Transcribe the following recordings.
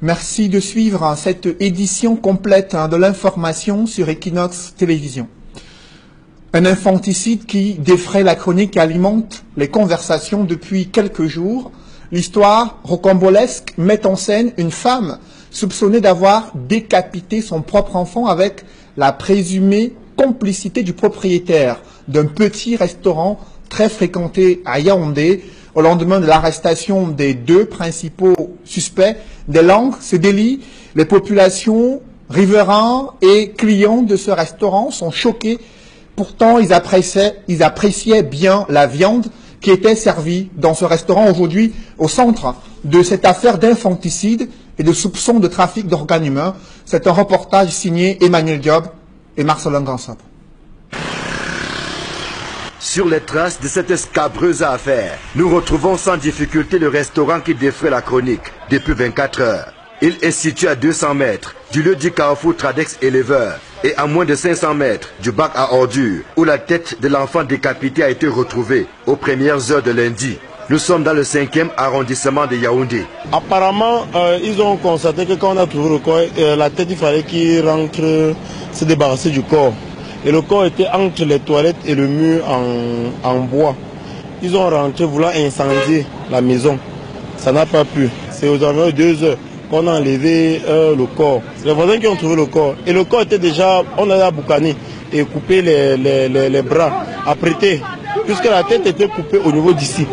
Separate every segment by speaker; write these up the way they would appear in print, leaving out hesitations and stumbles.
Speaker 1: Merci de suivre cette édition complète de l'information sur Equinox Télévision. Un infanticide qui défraie la chronique et alimente les conversations depuis quelques jours. L'histoire rocambolesque met en scène une femme soupçonnée d'avoir décapité son propre enfant avec la présumée complicité du propriétaire d'un petit restaurant très fréquenté à Yaoundé. Au lendemain de l'arrestation des deux principaux suspects, des langues se délient. Les populations, riverains et clients de ce restaurant sont choqués. Pourtant, ils appréciaient bien la viande qui était servie dans ce restaurant. Aujourd'hui, au centre de cette affaire d'infanticide et de soupçons de trafic d'organes humains, c'est un reportage signé Emmanuel Diop et Marcelin Gansop.
Speaker 2: Sur les traces de cette scabreuse affaire, nous retrouvons sans difficulté le restaurant qui défraie la chronique depuis 24 heures. Il est situé à 200 mètres du lieu du carrefour Tradex Éleveur et à moins de 500 mètres du bac à ordures où la tête de l'enfant décapité a été retrouvée aux premières heures de lundi. Nous sommes dans le 5e arrondissement de Yaoundé.
Speaker 3: Apparemment, ils ont constaté que quand on a trouvé le corps, la tête, il fallait qu'il rentre se débarrasser du corps. Et le corps était entre les toilettes et le mur en bois. Ils ont rentré voulant incendier la maison. Ça n'a pas pu. C'est aux environs de 2 heures qu'on a enlevé le corps. C'est les voisins qui ont trouvé le corps. Et le corps était déjà, on a boucané et coupé les bras, apprêté, puisque la tête était coupée au niveau d'ici.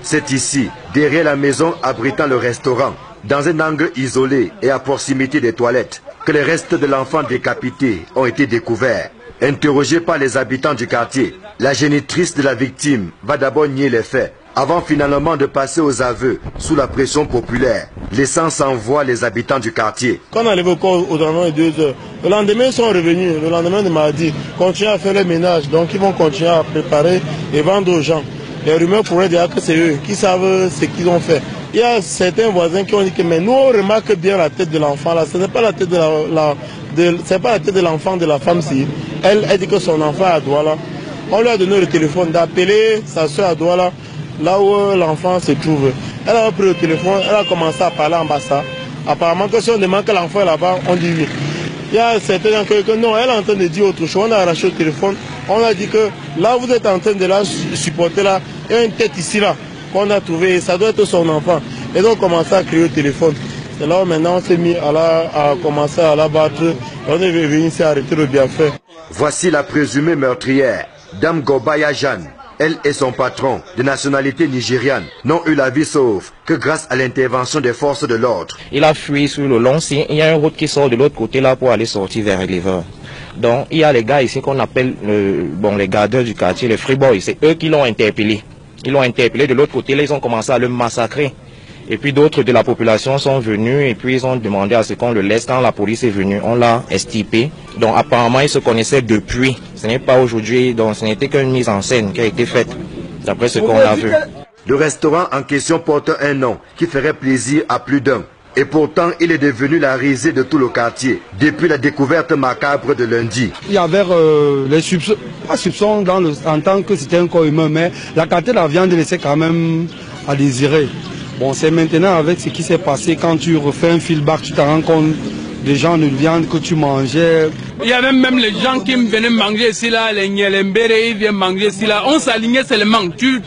Speaker 2: C'est ici, derrière la maison abritant le restaurant, dans un angle isolé et à proximité des toilettes, que les restes de l'enfant décapité ont été découverts. Interrogée par les habitants du quartier, la génitrice de la victime va d'abord nier les faits, avant finalement de passer aux aveux sous la pression populaire, laissant sans voix les habitants du quartier.
Speaker 3: Quand on a enlevé le corps aux environs de 2 heures, le lendemain ils sont revenus, le lendemain de mardi, continuent à faire le ménage, donc ils vont continuer à préparer et vendre aux gens. Les rumeurs pourraient dire que c'est eux qui savent ce qu'ils ont fait. Il y a certains voisins qui ont dit que mais nous on remarque bien la tête de l'enfant là, ce n'est pas la tête c'est pas la tête de l'enfant de la femme si. Elle dit que son enfant est à Douala. On lui a donné le téléphone d'appeler sa soeur à Douala, là où l'enfant se trouve. Elle a pris le téléphone, elle a commencé à parler en bassa. Apparemment que si on demande que l'enfant est là-bas, on dit oui. Il y a certains qui que non, elle est en train de dire autre chose. On a arraché le téléphone, on a dit que là vous êtes en train de la supporter là, il y a une tête ici là qu'on a trouvé, ça doit être son enfant. Et donc on a commencé à crier au téléphone. C'est là où maintenant on s'est mis à commencer à la battre. On est venu ici arrêter le bienfait.
Speaker 2: Voici la présumée meurtrière, Dame Gobaya Jeanne. Elle et son patron, de nationalité nigériane, n'ont eu la vie sauve que grâce à l'intervention des forces de l'ordre.
Speaker 4: Il a fui sur le long sien. Il y a une route qui sort de l'autre côté là pour aller sortir vers Éleveur. Donc il y a les gars ici qu'on appelle les gardeurs du quartier, les free boys. C'est eux qui l'ont interpellé. Ils l'ont interpellé de l'autre côté, là ils ont commencé à le massacrer. Et puis d'autres de la population sont venus et puis ils ont demandé à ce qu'on le laisse. Quand la police est venue, on l'a estipé. Donc apparemment ils se connaissaient depuis. Ce n'est pas aujourd'hui, donc ce n'était qu'une mise en scène qui a été faite, d'après ce qu'on a vu.
Speaker 2: Le restaurant en question porte un nom qui ferait plaisir à plus d'un. Et pourtant, il est devenu la risée de tout le quartier, depuis la découverte macabre de lundi.
Speaker 5: Il y avait les soupçons en tant que c'était un corps humain, mais la qualité de la viande laissait quand même à désirer. Bon, c'est maintenant avec ce qui s'est passé, quand tu refais un feedback, tu te rends compte des gens de viande que tu mangeais.
Speaker 6: Il y avait même les gens qui venaient manger ici là, les Nyelembere, ils viennent manger ici là. On s'alignait seulement. Tu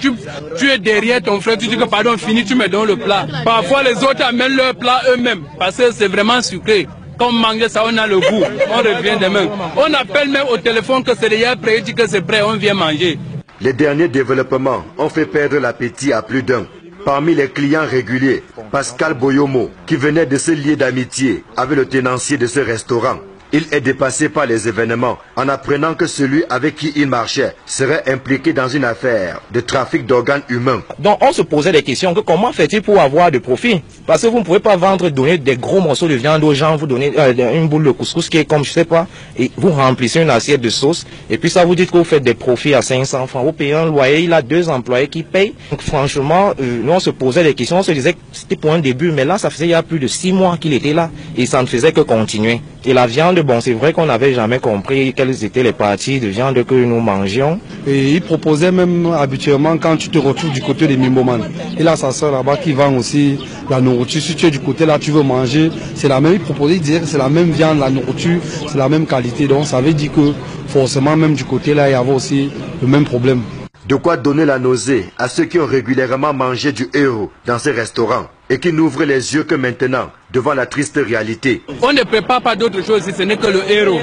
Speaker 6: es derrière ton frère, tu dis que pardon, fini, tu me donnes le plat. Parfois les autres amènent leur plat eux-mêmes, parce que c'est vraiment sucré. Quand on mange ça, on a le goût, on revient demain. On appelle même au téléphone que c'est déjà prêt, dit que c'est prêt, on vient manger.
Speaker 2: Les derniers développements ont fait perdre l'appétit à plus d'un. Parmi les clients réguliers, Pascal Boyomo, qui venait de se lier d'amitié avec le tenancier de ce restaurant. Il est dépassé par les événements en apprenant que celui avec qui il marchait serait impliqué dans une affaire de trafic d'organes humains.
Speaker 4: Donc on se posait des questions, que comment fait-il pour avoir de profit? Parce que vous ne pouvez pas donner des gros morceaux de viande aux gens, vous donnez une boule de couscous qui est comme je sais pas, et vous remplissez une assiette de sauce, et puis ça vous dites que vous faites des profits à 500 francs, vous payez un loyer, il a 2 employés qui payent. Donc franchement, nous on se posait des questions, on se disait que c'était pour un début, mais là ça faisait il y a plus de 6 mois qu'il était là, et ça ne faisait que continuer. Et la viande viande, bon, c'est vrai qu'on n'avait jamais compris quelles étaient les parties de viande que nous mangions.
Speaker 5: Et il proposait même habituellement quand tu te retrouves du côté des Mimboman. Et là, sa soeur là-bas qui vend aussi la nourriture. Si tu es du côté là, tu veux manger, c'est la même. Il proposait, il disait que c'est la même viande, la nourriture, c'est la même qualité. Donc ça veut dire que forcément, même du côté là, il y avait aussi le même problème.
Speaker 2: De quoi donner la nausée à ceux qui ont régulièrement mangé du héros dans ces restaurants et qui n'ouvrent les yeux que maintenant devant la triste réalité.
Speaker 6: On ne prépare pas d'autre chose si ce n'est que le héros.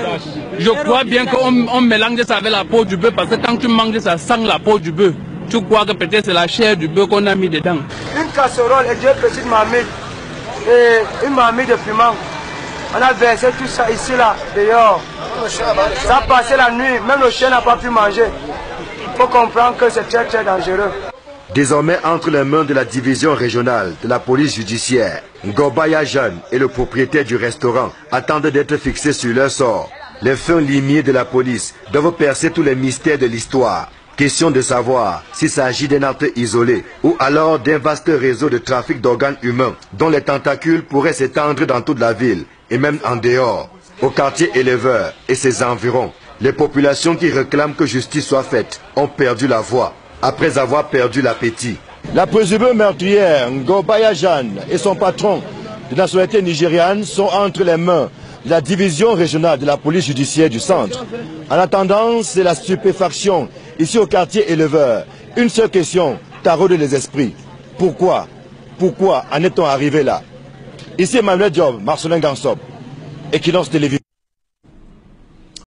Speaker 6: Je crois bien qu'on mélange ça avec la peau du bœuf parce que quand tu manges ça sent la peau du bœuf. Tu crois que peut-être c'est la chair du bœuf qu'on a mis dedans.
Speaker 7: Une casserole et deux petites marmites et une marmite de piment. On a versé tout ça ici là, dehors. Ça a passé la nuit, même le chien n'a pas pu manger. Il faut comprendre que c'est très dangereux.
Speaker 2: Désormais entre les mains de la division régionale de la police judiciaire, Ngobaya Jeanne et le propriétaire du restaurant attendent d'être fixés sur leur sort. Les fins limiers de la police doivent percer tous les mystères de l'histoire. Question de savoir s'il s'agit d'un acte isolé ou alors d'un vaste réseau de trafic d'organes humains dont les tentacules pourraient s'étendre dans toute la ville et même en dehors, au quartier éleveur et ses environs. Les populations qui réclament que justice soit faite ont perdu la voix après avoir perdu l'appétit. La présumée meurtrière Ngobaya Jeanne et son patron de nationalité nigériane sont entre les mains de la division régionale de la police judiciaire du centre. En attendant, c'est la stupéfaction ici au quartier éleveur. Une seule question taraude les esprits. Pourquoi en est-on arrivé là? Ici Emmanuel Diop, Marcelin Gansop, Equinox Télévision.